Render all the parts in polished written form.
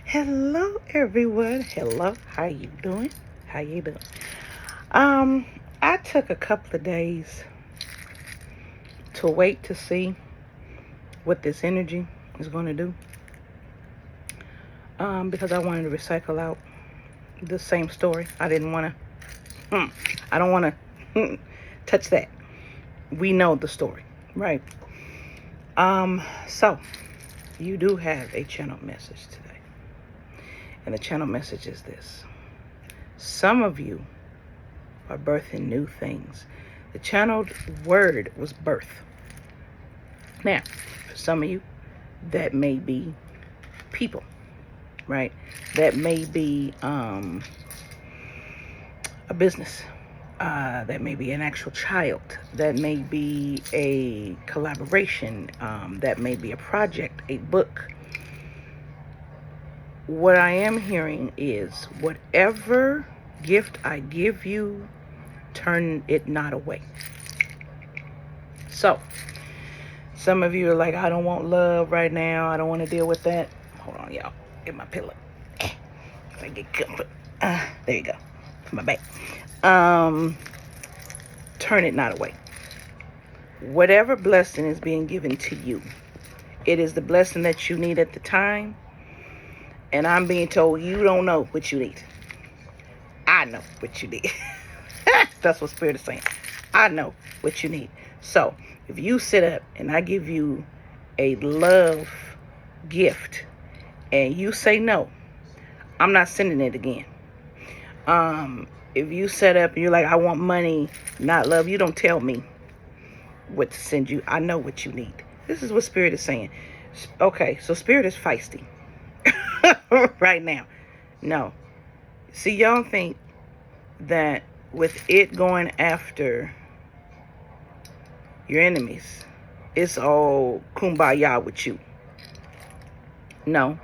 Hello everyone. Hello. How you doing? How you doing? I took a couple of days to wait to see what this energy is going to do. Because I wanted to recycle out the same story. I didn't want to. I don't want to touch that. We know the story, right? So you do have a channel message today, and the channel message is this: some of you are birthing new things. The channeled word was birth. Now, for some of you, that may be people, right? That may be a business. That may be an actual child. That may be a collaboration. That may be a project, a book. What I am hearing is whatever gift I give you, turn it not away. So, some of you are like, I don't want love right now. I don't want to deal with that. Hold on, y'all. Get my pillow. If I get comfort. There you go. For my back. Turn it not away. Whatever blessing is being given to you, it is the blessing that you need at the time. And I'm being told you don't know what you need. I know what you need. That's what Spirit is saying. I know what you need. So, if you sit up and I give you a love gift and you say no, I'm not sending it again. If you set up and you're like, I want money, not love, you don't tell me what to send you. I know what you need. This is what Spirit is saying. Okay, so Spirit is feisty right now. No. See, y'all think that with it going after your enemies, it's all kumbaya with you. No.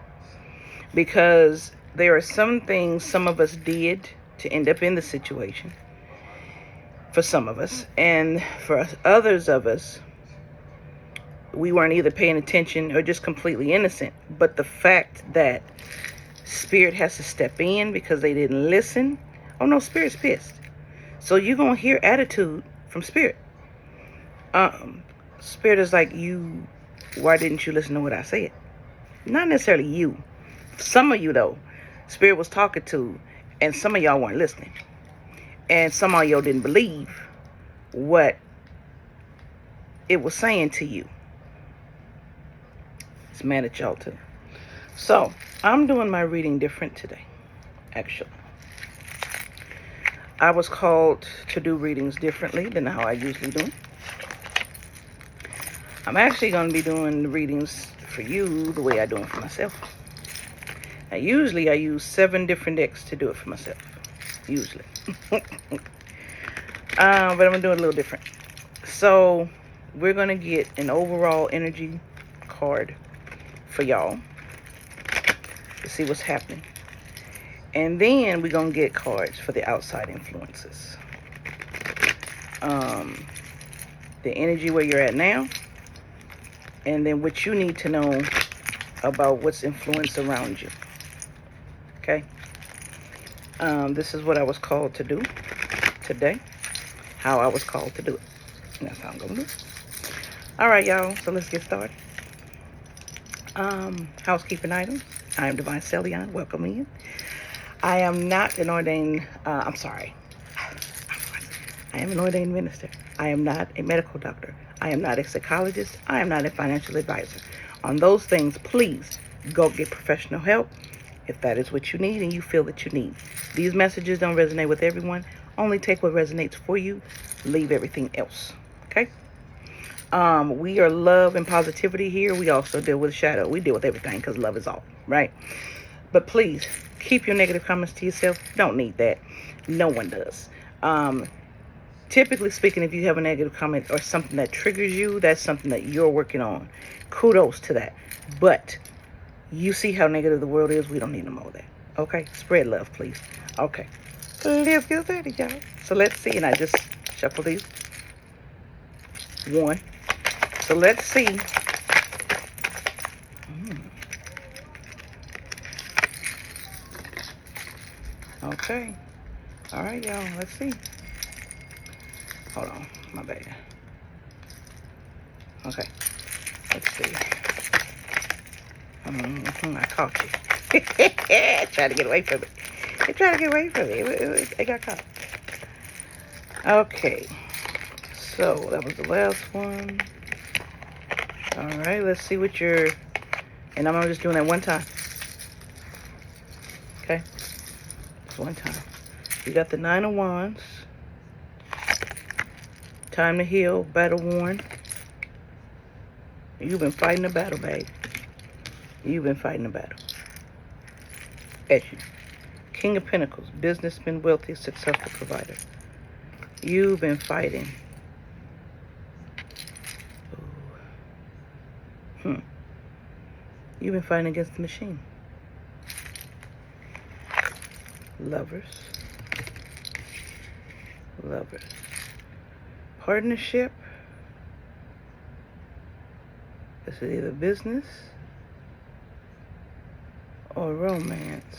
Because there are some things some of us did to end up in the situation. For some of us. And for others of us, we weren't either paying attention or just completely innocent. But the fact that Spirit has to step in because they didn't listen. Oh no, Spirit's pissed. So you're going to hear attitude from Spirit. Spirit is like, why didn't you listen to what I said? Not necessarily you. Some of you though, Spirit was talking to, and some of y'all weren't listening. And some of y'all didn't believe what it was saying to you. It's mad at y'all too. So, I'm doing my reading different today, actually. I was called to do readings differently than how I usually do. I'm actually going to be doing the readings for you the way I do them for myself. Now, usually I use 7 different decks to do it for myself. Usually. But I'm going to do it a little different. So, we're going to get an overall energy card for y'all to see what's happening. And then we're going to get cards for the outside influences. The energy where you're at now. And then what you need to know about what's influenced around you. Okay? This is what I was called to do today. How I was called to do it. And that's how I'm going to do it. Alright, y'all. So let's get started. Housekeeping items. I am Divine Celion. Welcome in. I am not an ordained, I am an ordained minister. I am not a medical doctor. I am not a psychologist. I am not a financial advisor. On those things, please go get professional help if that is what you need and you feel that you need. These messages don't resonate with everyone. Only take what resonates for you. Leave everything else. Okay? We are love and positivity here. We also deal with shadow. We deal with everything because love is all, right? But please, keep your negative comments to yourself. Don't need that. No one does. Typically speaking, if you have a negative comment or something that triggers you, that's something that you're working on. Kudos to that. But you see how negative the world is. We don't need no more of that. Okay? Spread love, please. Okay. Let's get started, y'all. So let's see. And I just shuffle these. 1. So let's see. Okay. All right, y'all. Let's see. Hold on. My bad. Okay. Let's see. I caught you. Trying to get away from it. They tried to get away from it. It got caught. Okay. So that was the last one. All right. Let's see what your. And I'm just doing that one time. Okay. Just one time. You got the Nine of Wands. Time to heal. Battle worn. You've been fighting a battle, babe. You've been fighting a battle. At you. King of Pentacles. Businessman, wealthy, successful provider. You've been fighting. You've been fighting against the machine. Lovers. Lovers. Partnership. This is either business or romance.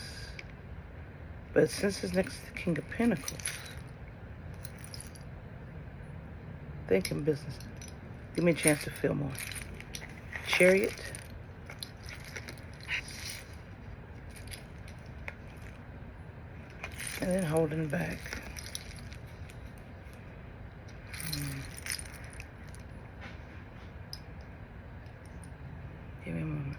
But since it's next to the King of Pentacles, thinking business. Give me a chance to feel more. Chariot. And then holding back. Give me a moment.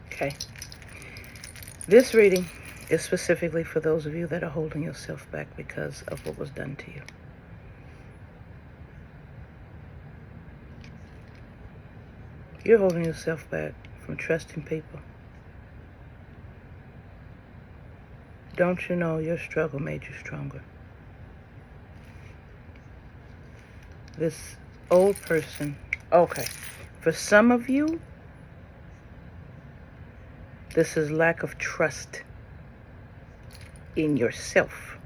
Okay. This reading is specifically for those of you that are holding yourself back because of what was done to you. You're holding yourself back from trusting people. Don't you know your struggle made you stronger? This old person, okay, for some of you, this is lack of trust in yourself.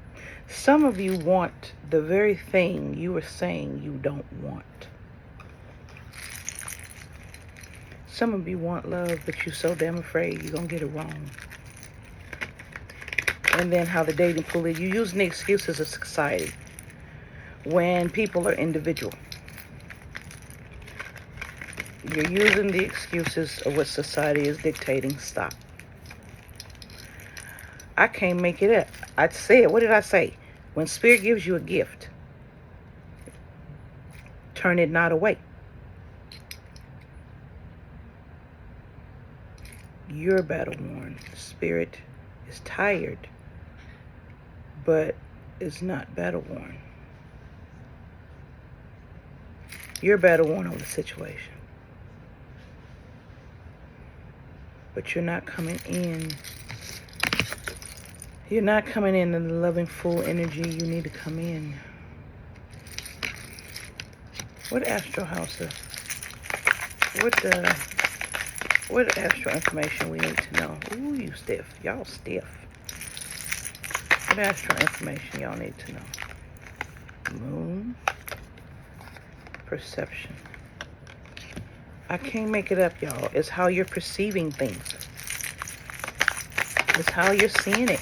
Some of you want the very thing you were saying you don't want. Some of you want love, but you're so damn afraid you're going to get it wrong. And then how the dating pool is, you're using the excuses of society when people are individual. You're using the excuses of what society is dictating. Stop. I can't make it up. I said, what did I say? When Spirit gives you a gift, turn it not away. You're battle worn. Spirit is tired, but is not battle worn. You're battle worn over the situation, but you're not coming in. You're not coming in the loving, full energy you need to come in. What astral house is? What astral information we need to know? Ooh, you stiff. Y'all stiff. What astral information y'all need to know? Moon. Perception. I can't make it up, y'all. It's how you're perceiving things. It's how you're seeing it.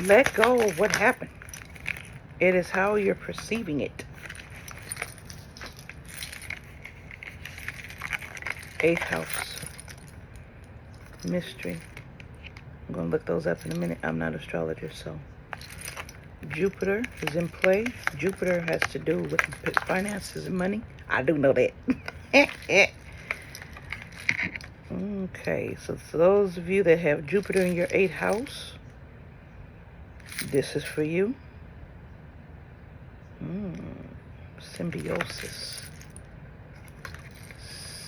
Let go of what happened. It is how you're perceiving it. 8th house. Mystery. I'm going to look those up in a minute. I'm not an astrologer, so. Jupiter is in play. Jupiter has to do with finances and money. I do know that. Okay, so for those of you that have Jupiter in your 8th house, this is for you. Symbiosis.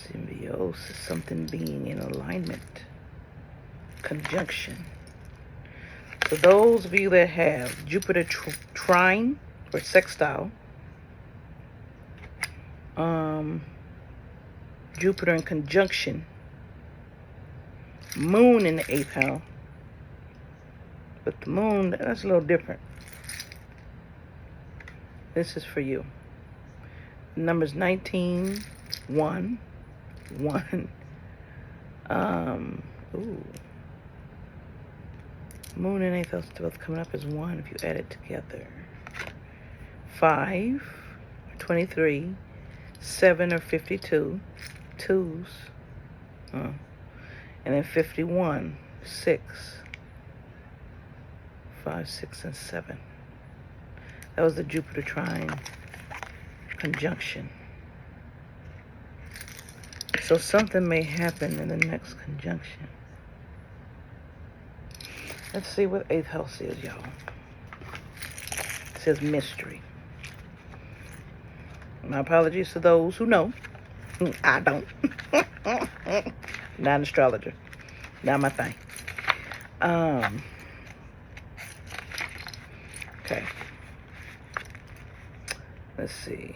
Symbiosis, something being in alignment. Conjunction. For those of you that have Jupiter trine or sextile, Jupiter in conjunction, Moon in the 8th house. But the moon, that's a little different. This is for you. Numbers 19, 1, 1. Ooh. Moon and 8th house both coming up as 1 if you add it together. 5, 23, 7 or 52, 2s. And then 51, 6, 5, 6, and 7. That was the Jupiter trine conjunction. So something may happen in the next conjunction. Let's see what 8th house is, y'all. It says mystery. My apologies to those who know. I don't. Not an astrologer. Not my thing. Okay. Let's see.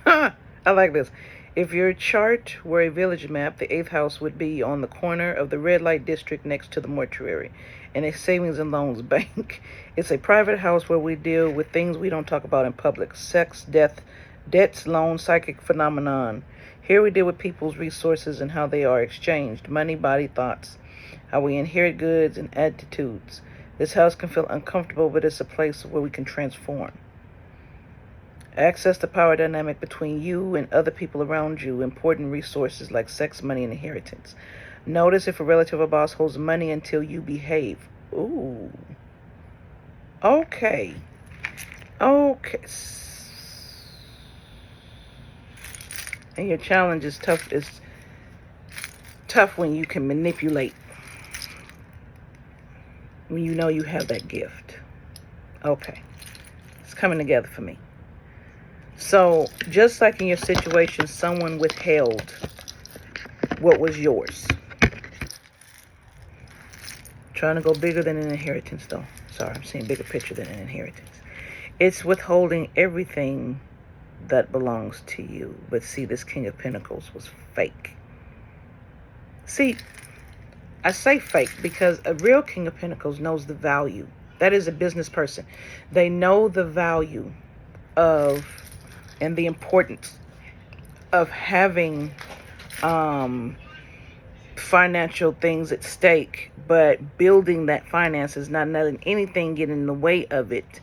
I like this. If your chart were a village map, the 8th house would be on the corner of the red light district next to the mortuary and a savings and loans bank. It's a private house where we deal with things we don't talk about in public. Sex, death, debts, loans, psychic phenomenon. Here we deal with people's resources and how they are exchanged. Money, body, thoughts. How we inherit goods and attitudes. This house can feel uncomfortable, but it's a place where we can transform. Access the power dynamic between you and other people around you. Important resources like sex, money, and inheritance. Notice if a relative or boss holds money until you behave. Ooh. Okay. Okay. And your challenge is tough. It's tough when you can manipulate. When you know you have that gift. Okay. It's coming together for me. So, just like in your situation, someone withheld what was yours. Trying to go bigger than an inheritance, though. Sorry, I'm saying bigger picture than an inheritance. It's withholding everything that belongs to you. But see, this King of Pentacles was fake. See, I say fake because a real King of Pentacles knows the value. That is a business person. They know the value of and the importance of having financial things at stake, but building that finances, not letting anything get in the way of it.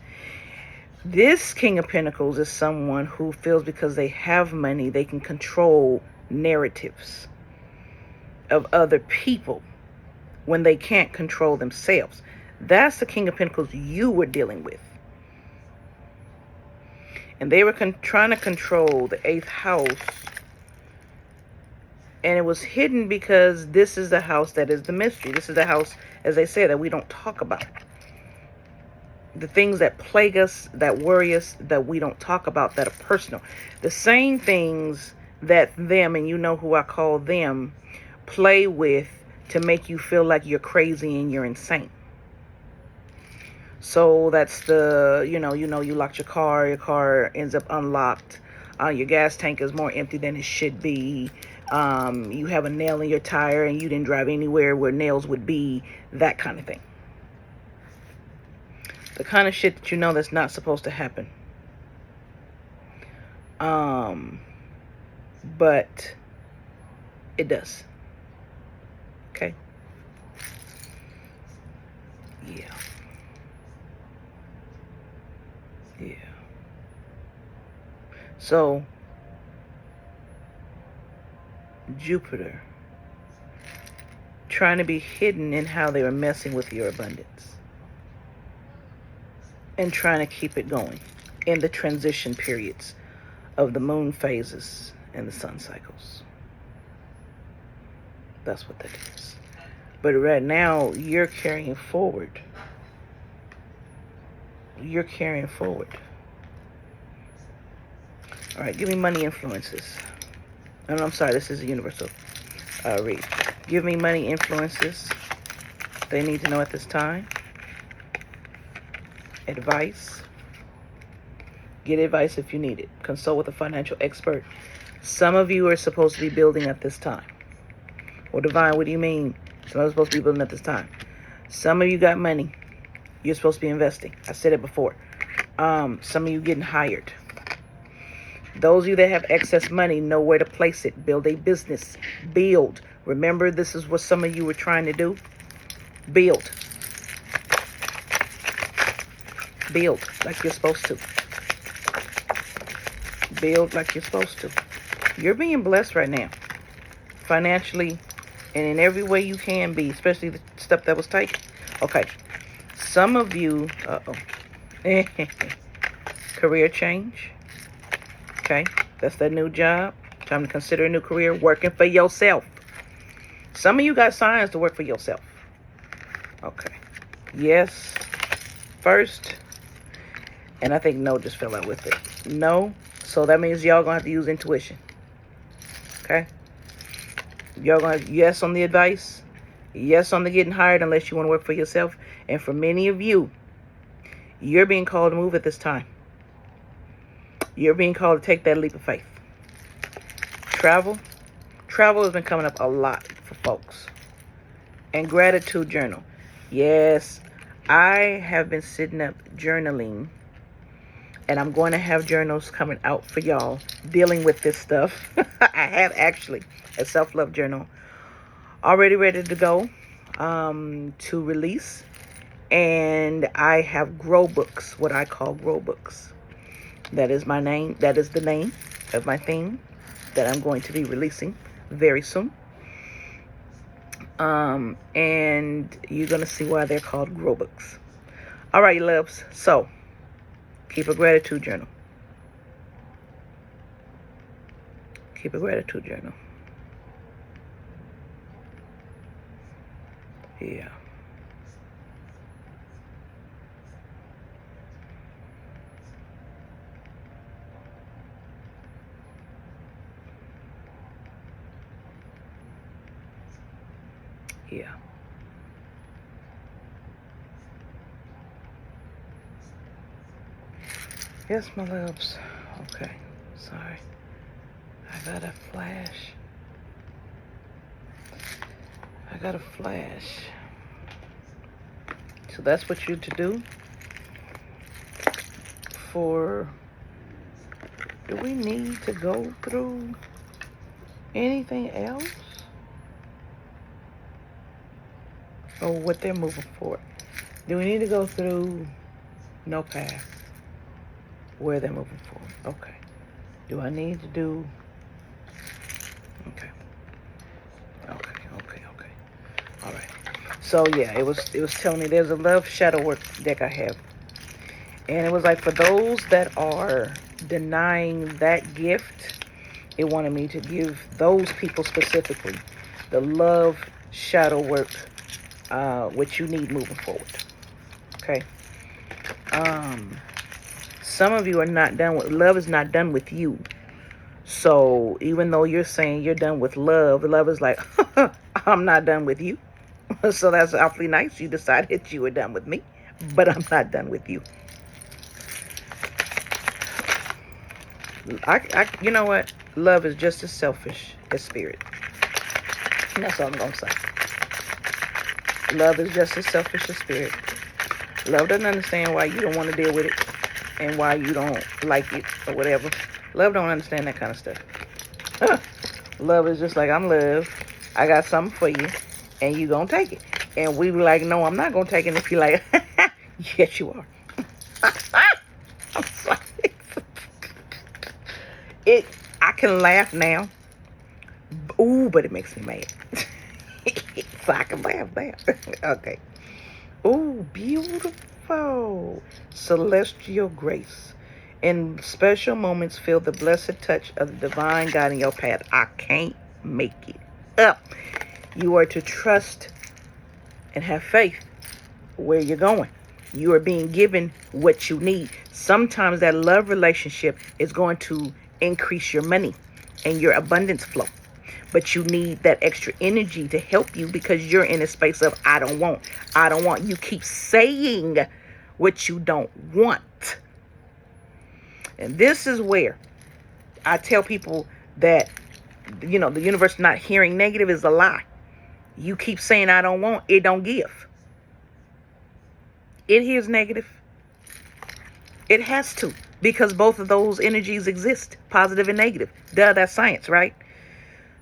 This King of Pentacles is someone who feels because they have money, they can control narratives of other people when they can't control themselves. That's the King of Pentacles you were dealing with. And they were trying to control the 8th house. And it was hidden because this is the house that is the mystery. This is the house, as they say, that we don't talk about. The things that plague us, that worry us, that we don't talk about, that are personal. The same things that them, and you know who I call them, play with to make you feel like you're crazy and you're insane. So that's the, you locked your car ends up unlocked. Your gas tank is more empty than it should be. You have a nail in your tire and you didn't drive anywhere where nails would be, that kind of thing. The kind of shit that you know that's not supposed to happen. But it does. Okay? Yeah. Yeah. So, Jupiter trying to be hidden in how they were messing with your abundance and trying to keep it going in the transition periods of the moon phases and the sun cycles. That's what that is. But right now, you're carrying forward. You're carrying forward. All right, give me money influences. Oh, no, I'm sorry, this is a universal read. Give me money influences they need to know at this time. Advice. Get advice if you need it. Consult with a financial expert. Some of you are supposed to be building at this time. Well, Divine, what do you mean? Some of us are supposed to be building at this time. Some of you got money. You're supposed to be investing. I said it before. Some of you getting hired. Those of you that have excess money, know where to place it. Build a business. Build. Remember, this is what some of you were trying to do. Build. Build like you're supposed to. Build like you're supposed to. You're being blessed right now. Financially and in every way you can be, especially the stuff that was taken. Okay. Some of you, career change. Okay. That's that new job. Time to consider a new career. Working for yourself. Some of you got signs to work for yourself. Okay. Yes. First. And I think no just fell out with it. No. So that means y'all gonna have to use intuition. Okay? Y'all gonna have yes on the advice. Yes on the getting hired unless you want to work for yourself. And for many of you, you're being called to move at this time. You're being called to take that leap of faith. Travel. Travel has been coming up a lot for folks. And gratitude journal. Yes, I have been sitting up journaling. And I'm going to have journals coming out for y'all dealing with this stuff. I have actually a self-love journal already ready to go to release. And I have grow books, what I call grow books. That is my name. That is the name of my thing that I'm going to be releasing very soon. And you're going to see why they're called grow books. All right, loves. So keep a gratitude journal. Keep a gratitude journal. Yeah. Yeah. Yes, my loves. Okay. Sorry. I got a flash. So that's what you're to do for... Do we need to go through anything else? Or what they're moving for? Do we need to go through no path? Where they're moving forward. Okay. Do I need to do... Okay. All right. So yeah, it was telling me there's a love shadow work deck I have. And it was like for those that are denying that gift, it wanted me to give those people specifically the love shadow work what you need moving forward. Okay. Some of you are not done with love is not done with you. So even though you're saying you're done with love is like, I'm not done with you. So that's awfully nice. You decided you were done with me, but I'm not done with you. You know what? Love is just as selfish as spirit. And that's all I'm going to say. Love is just as selfish as spirit. Love doesn't understand why you don't want to deal with it and why you don't like it or whatever. Love don't understand that kind of stuff. Love is just like, I'm love. I got something for you and you going to take it. And we be like, no, I'm not going to take it. And if you like, yes, you are. I'm sorry. I can laugh now. Ooh, but it makes me mad. So I can laugh now. Okay. Ooh, beautiful. Celestial grace. In special moments, feel the blessed touch of the divine guiding your path. I can't make it up. You are to trust and have faith where you're going. You are being given what you need. Sometimes that love relationship is going to increase your money and your abundance flow. But you need that extra energy to help you because you're in a space of, I don't want. You keep saying what you don't want. And this is where I tell people that, the universe not hearing negative is a lie. You keep saying, I don't want, it don't give. It hears negative. It has to, because both of those energies exist, positive and negative. Duh, that's science, right?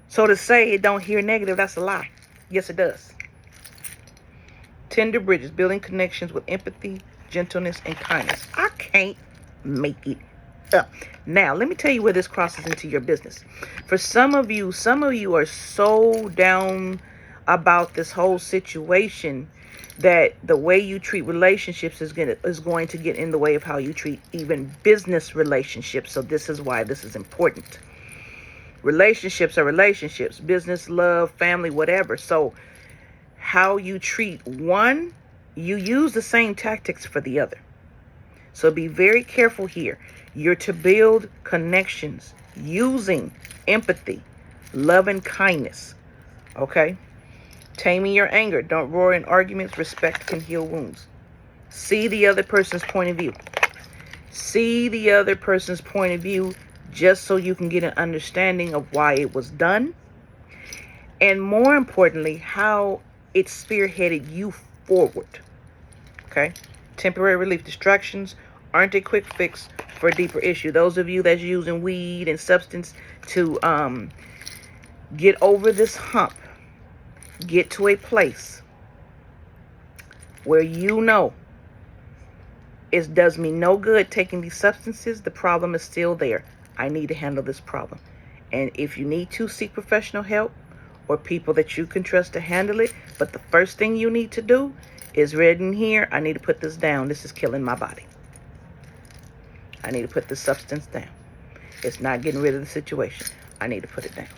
So to say it don't hear negative, that's a lie. Yes, it does. Tender bridges, building connections with empathy, gentleness, and kindness. I can't make it up. Now, let me tell you where this crosses into your business. For some of you are so down about this whole situation that the way you treat relationships is going to get in the way of how you treat even business relationships. So this is why this is important. Relationships are relationships, business, love, family, whatever. So how you treat one, you use the same tactics for the other. So be very careful here. You're to build connections using empathy, love, and kindness. Okay? Taming your anger. Don't roar in arguments. Respect can heal wounds. See the other person's point of view. See the other person's point of view just so you can get an understanding of why it was done. And more importantly, how it spearheaded you forward. Okay? Temporary relief. Distractions aren't a quick fix for a deeper issue. Those of you that's using weed and substance to get over this hump, get to a place where you know it does me no good taking these substances. The problem is still there. I need to handle this problem. And if you need to, seek professional help or people that you can trust to handle it. But the first thing you need to do is right in here, I need to put this down. This is killing my body. I need to put this substance down. It's not getting rid of the situation. I need to put it down.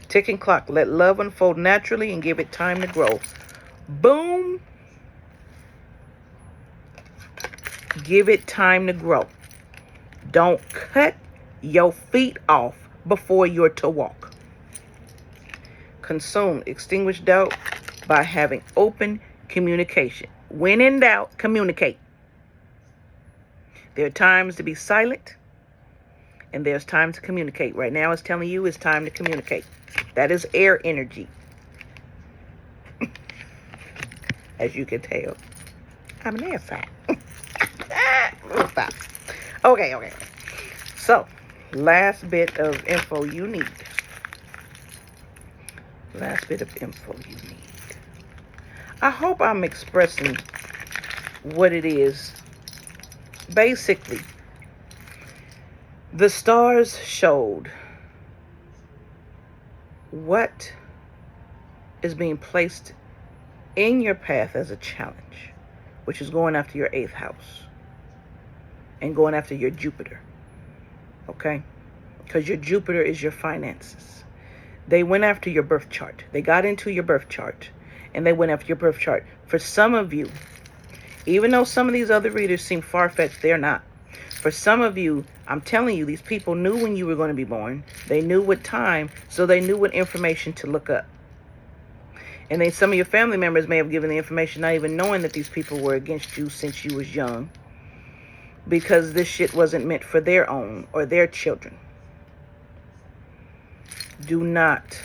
Ticking clock. Let love unfold naturally and give it time to grow. Boom. Give it time to grow. Don't cut your feet off before you're to walk. Consume. Extinguish doubt by having open communication. When in doubt, communicate. There are times to be silent, and there's time to communicate. Right now, it's telling you it's time to communicate. That is air energy. As you can tell, I'm an air sign. Stop. Okay. So, last bit of info you need. I hope I'm expressing what it is. Basically, the stars showed what is being placed in your path as a challenge, which is going after your 8th house and going after your Jupiter. Okay? Because your Jupiter is your finances. They went after your birth chart. They got into your birth chart and they went after your birth chart. For some of you, even though some of these other readers seem far-fetched, they're not. For some of you, I'm telling you, these people knew when you were going to be born. They knew what time, so they knew what information to look up. And then some of your family members may have given the information not even knowing that these people were against you since you was young, because this shit wasn't meant for their own or their children. Do not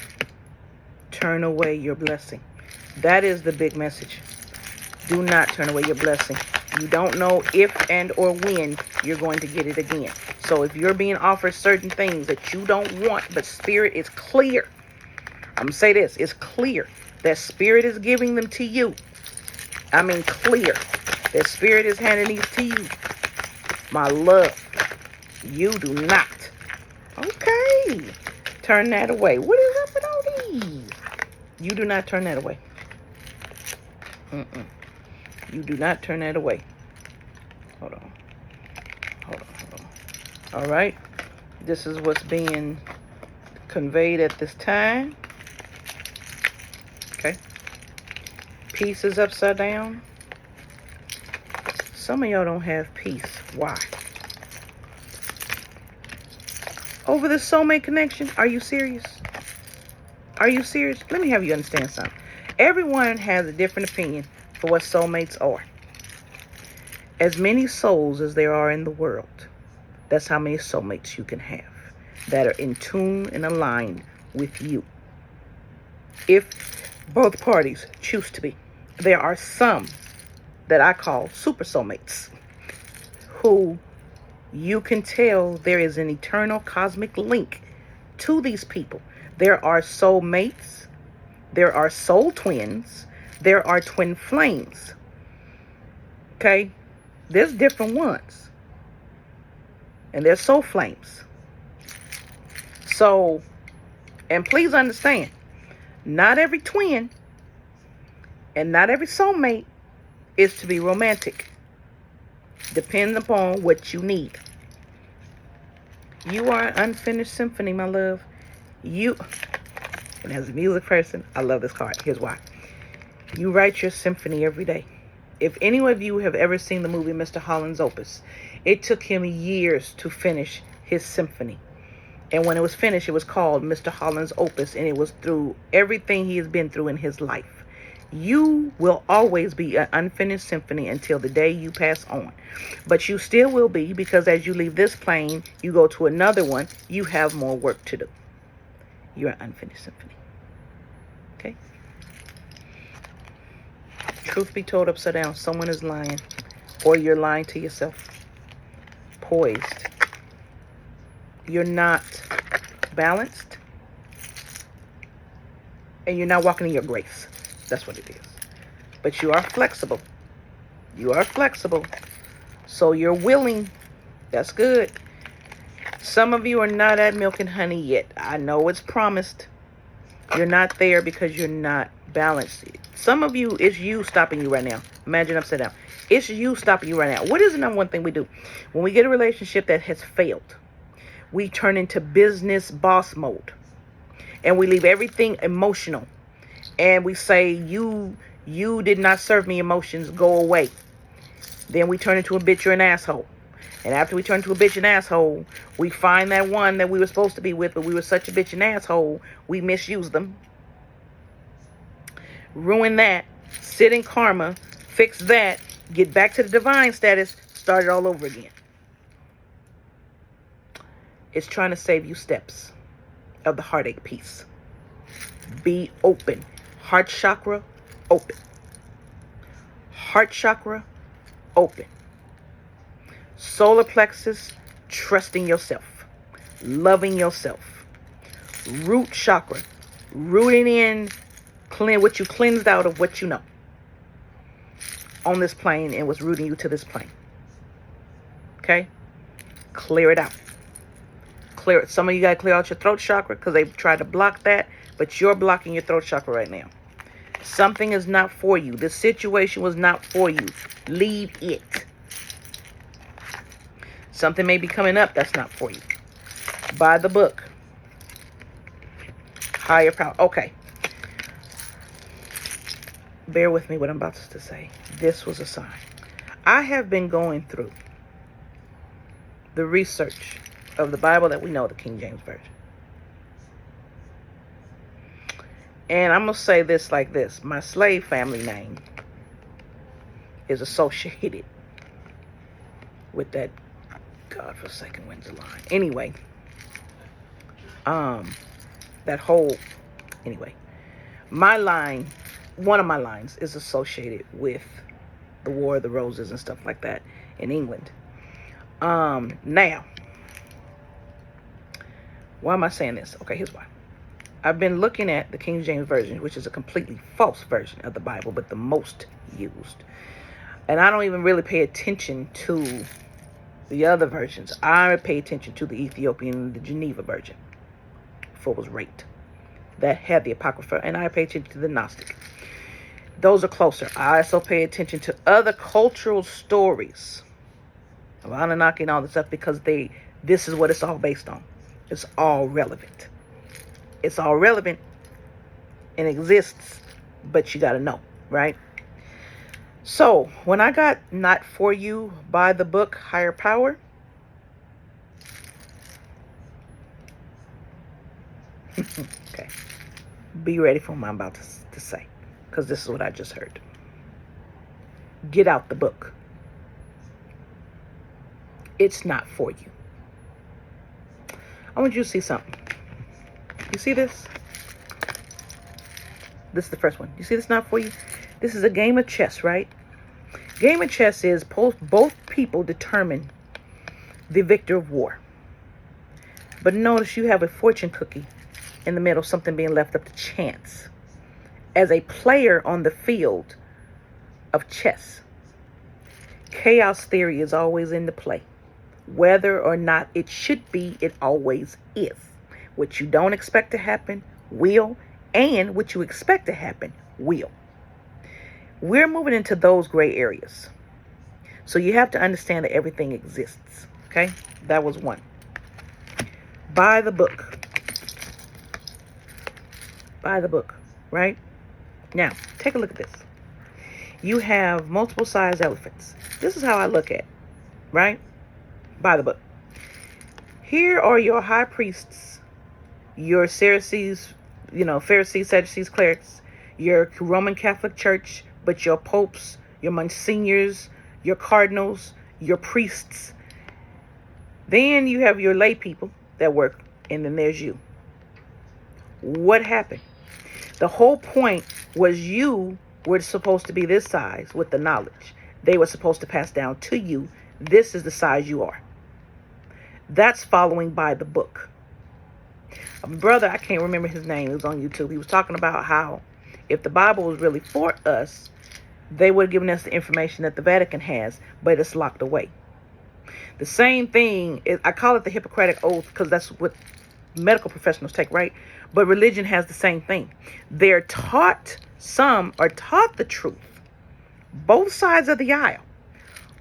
turn away your blessing. That is the big message. Do not turn away your blessing. You don't know if and or when you're going to get it again. So if you're being offered certain things that you don't want, but Spirit is clear. I'm going to say this. It's clear that Spirit is giving them to you. I mean clear. That Spirit is handing these to you. My love. You do not. Okay. Turn that away. What is up with all these? You do not turn that away. You do not turn that away. Hold on. All right. This is what's being conveyed at this time. Okay. Peace is upside down. Some of y'all don't have peace. Why? Over the soulmate connection? Are you serious? Are you serious? Let me have you understand something. Everyone has a different opinion for what soulmates are. As many souls as there are in the world, that's how many soulmates you can have that are in tune and aligned with you. If both parties choose to be. There are some that I call super soulmates who you can tell there is an eternal cosmic link to these people. There are soul mates, there are soul twins, there are twin flames. Okay? There's different ones. And there's soul flames. So, and please understand, not every twin and not every soulmate is to be romantic. Depends upon what you need. You are an unfinished symphony, my love. And as a music person, I love this card. Here's why. You write your symphony every day. If any of you have ever seen the movie Mr. Holland's Opus, it took him years to finish his symphony. And when it was finished, it was called Mr. Holland's Opus, and it was through everything he has been through in his life. You will always be an unfinished symphony until the day you pass on. But you still will be, because as you leave this plane, you go to another one, you have more work to do. You're an unfinished symphony. Okay? Truth be told, upside down, someone is lying, or you're lying to yourself. Poised. You're not balanced, and you're not walking in your grace. That's what it is. But you are flexible. You are flexible. So you're willing. That's good. Some of you are not at milk and honey yet. I know it's promised. You're not there because you're not balanced. Some of you, it's you stopping you right now. Imagine upside down. It's you stopping you right now. What is the number one thing we do? When we get a relationship that has failed, we turn into business boss mode. And we leave everything emotional. And we say, you did not serve me emotions, go away. Then we turn into a bitch or an asshole. And after we turn into a bitch and asshole, we find that one that we were supposed to be with, but we were such a bitch and asshole, we misused them. Ruin that. Sit in karma. Fix that. Get back to the divine status. Start it all over again. It's trying to save you steps of the heartache piece. Be open. Heart chakra, open. Heart chakra, open. Solar plexus, trusting yourself. Loving yourself. Root chakra, rooting in what you cleansed out of what you know on this plane and what's rooting you to this plane. Okay? Clear it out. Clear it. Some of you got to clear out your throat chakra because they've tried to block that, but you're blocking your throat chakra right now. Something is not for you. This situation was not for you. Leave it. Something may be coming up that's not for you. Buy the book. Higher power. Okay. Bear with me what I'm about to say. This was a sign. I have been going through the research of the Bible that we know, the King James Version. And I'm going to say this like this. My slave family name is associated with that godforsaken Windsor line. Anyway, my line, one of my lines is associated with the War of the Roses and stuff like that in England. Now, why am I saying this? Okay, here's why. I've been looking at the King James Version, which is a completely false version of the Bible, but the most used. And I don't even really pay attention to the other versions. I pay attention to the Ethiopian and the Geneva version, before it was raped. That had the Apocrypha, and I pay attention to the Gnostic. Those are closer. I also pay attention to other cultural stories of Anunnaki and all this stuff because this is what it's all based on. It's all relevant. It's all relevant and exists, but you got to know, right? So when I got Not For You by the book Higher Power, okay, be ready for what I'm about to say, because this is what I just heard. Get out the book. It's not for you. I want you to see something. You see this? This is the first one. You see this not for you? This is a game of chess, right? Game of chess is both people determine the victor of war. But notice you have a fortune cookie in the middle, something being left up to chance. As a player on the field of chess, chaos theory is always in the play. Whether or not it should be, it always is. What you don't expect to happen will, and what you expect to happen will. We're moving into those gray areas. So you have to understand that everything exists. Okay? That was one. Buy the book. Buy the book, right? Now, take a look at this. You have multiple size elephants. This is how I look at it, right? Buy the book. Here are your high priests, your Pharisees, Pharisees, Sadducees, clerics, your Roman Catholic Church, but your popes, your monsignors, your cardinals, your priests. Then you have your lay people that work, and then there's you. What happened? The whole point was you were supposed to be this size with the knowledge. They were supposed to pass down to you. This is the size you are. That's following by the book. A brother, I can't remember his name, it was on YouTube. He was talking about how if the Bible was really for us, they would have given us the information that the Vatican has, but it's locked away. The same thing, I call it the Hippocratic Oath because that's what medical professionals take, right? But religion has the same thing. They're taught, some are taught the truth, both sides of the aisle.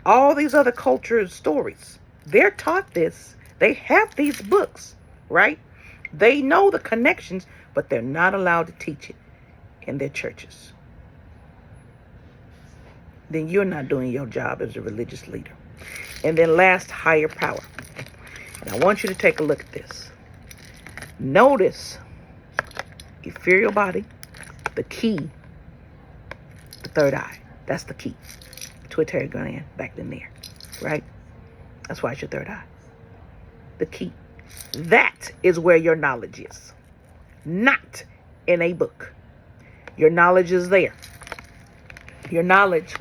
All these other cultures' stories, they're taught this. They have these books, right? They know the connections, but they're not allowed to teach it in their churches. Then you're not doing your job as a religious leader. And then last, higher power. And I want you to take a look at this. Notice ethereal body, the key, the third eye. That's the key. Pituitary gland back in there, right? That's why it's your third eye. The key. That is where your knowledge is. Not in a book. Your knowledge is there. Your knowledge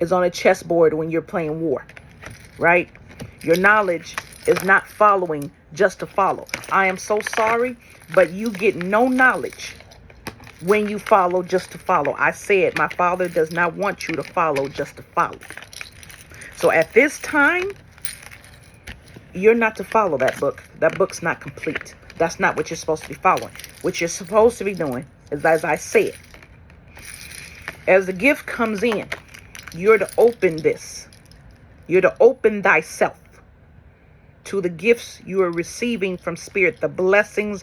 is on a chessboard when you're playing war, right? Your knowledge is not following just to follow. I am so sorry, but you get no knowledge when you follow just to follow. I said my Father does not want you to follow just to follow. So at this time, you're not to follow that book. That book's not complete. That's not what you're supposed to be following. What you're supposed to be doing is, as I said, as the gift comes in, you're to open this. You're to open thyself to the gifts you are receiving from Spirit, the blessings,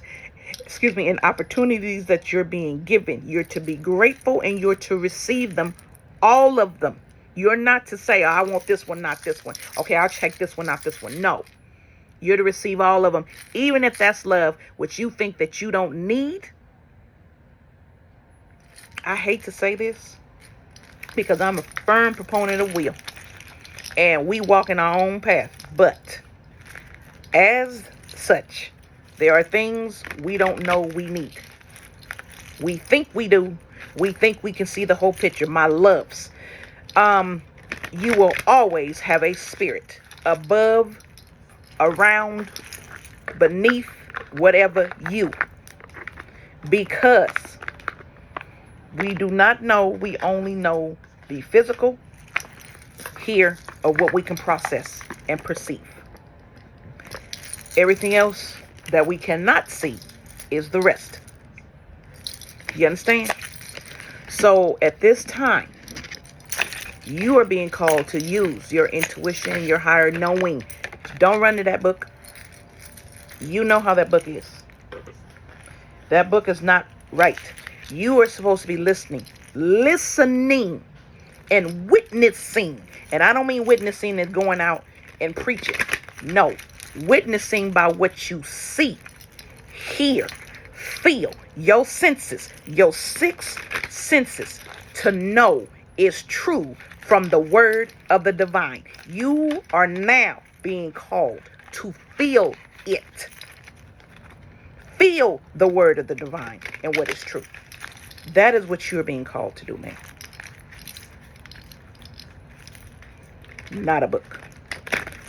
and opportunities that you're being given. You're to be grateful and you're to receive them, all of them. You're not to say, oh, I want this one, not this one. Okay, I'll check this one, not this one. No. You're to receive all of them, even if that's love, which you think that you don't need. I hate to say this because I'm a firm proponent of will, and we walk in our own path. But as such, there are things we don't know we need. We think we do. We think we can see the whole picture. My loves, you will always have a spirit above, around, beneath, whatever you. Because we do not know, we only know the physical here of what we can process and perceive. Everything else that we cannot see is the rest. You understand? So at this time, you are being called to use your intuition, your higher knowing. Don't run to that book. You know how that book is. That book is not right. You are supposed to be listening and witnessing. And I don't mean witnessing as going out and preaching. No, witnessing by what you see, hear, feel, your senses, your six senses to know is true from the word of the divine. You are now being called to feel it. Feel the word of the divine and what is true. That is what you're being called to do, man. Not a book.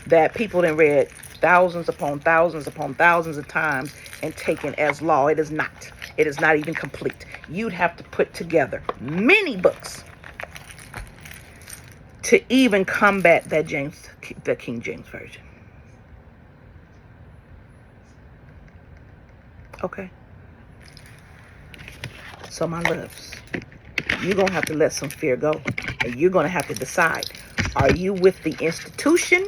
that people then read thousands upon thousands upon thousands of times and taken as law. It is not. It is not even complete. You'd have to put together many books to even combat that the King James Version. Okay? So my loves, you're going to have to let some fear go. And you're going to have to decide, are you with the institution?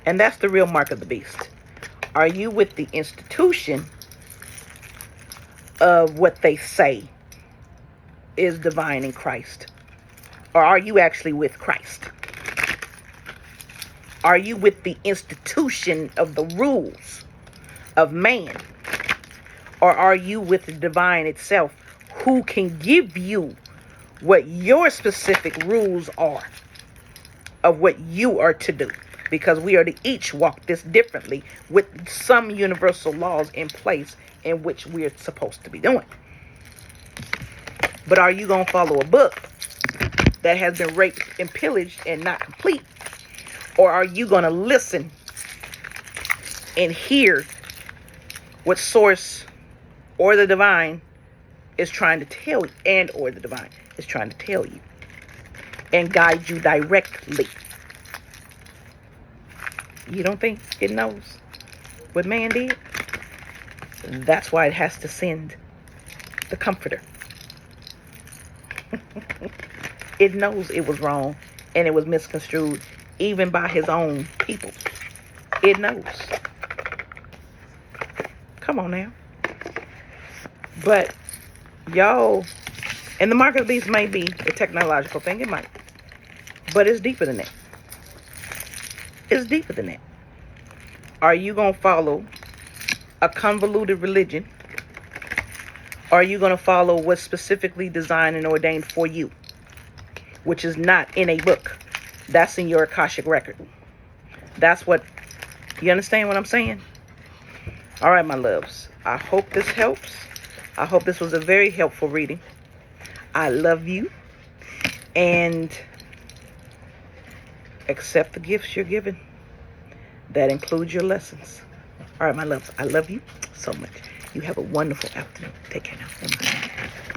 And that's the real mark of the beast. Are you with the institution of what they say is divine in Christ? Or are you actually with Christ? Are you with the institution of the rules of man? Or are you with the divine itself, who can give you what your specific rules are of what you are to do? Because we are to each walk this differently with some universal laws in place in which we're supposed to be doing. But are you going to follow a book that has been raped and pillaged and not complete? Or are you going to listen and hear what source or the divine is trying to tell you, and or the divine is trying to tell you and guide you directly? You don't think it knows what man did? That's why it has to send the comforter. It knows it was wrong and it was misconstrued even by his own people. It knows. Come on now. But y'all, and the mark of the beast may be a technological thing. It might. But it's deeper than that. It's deeper than that. Are you going to follow a convoluted religion? Or are you going to follow what's specifically designed and ordained for you? Which is not in a book. That's in your Akashic record. That's what, you understand what I'm saying? All right, my loves. I hope this helps. I hope this was a very helpful reading. I love you. And accept the gifts you're given. That includes your lessons. All right, my loves. I love you so much. You have a wonderful afternoon. Take care now. Bye-bye.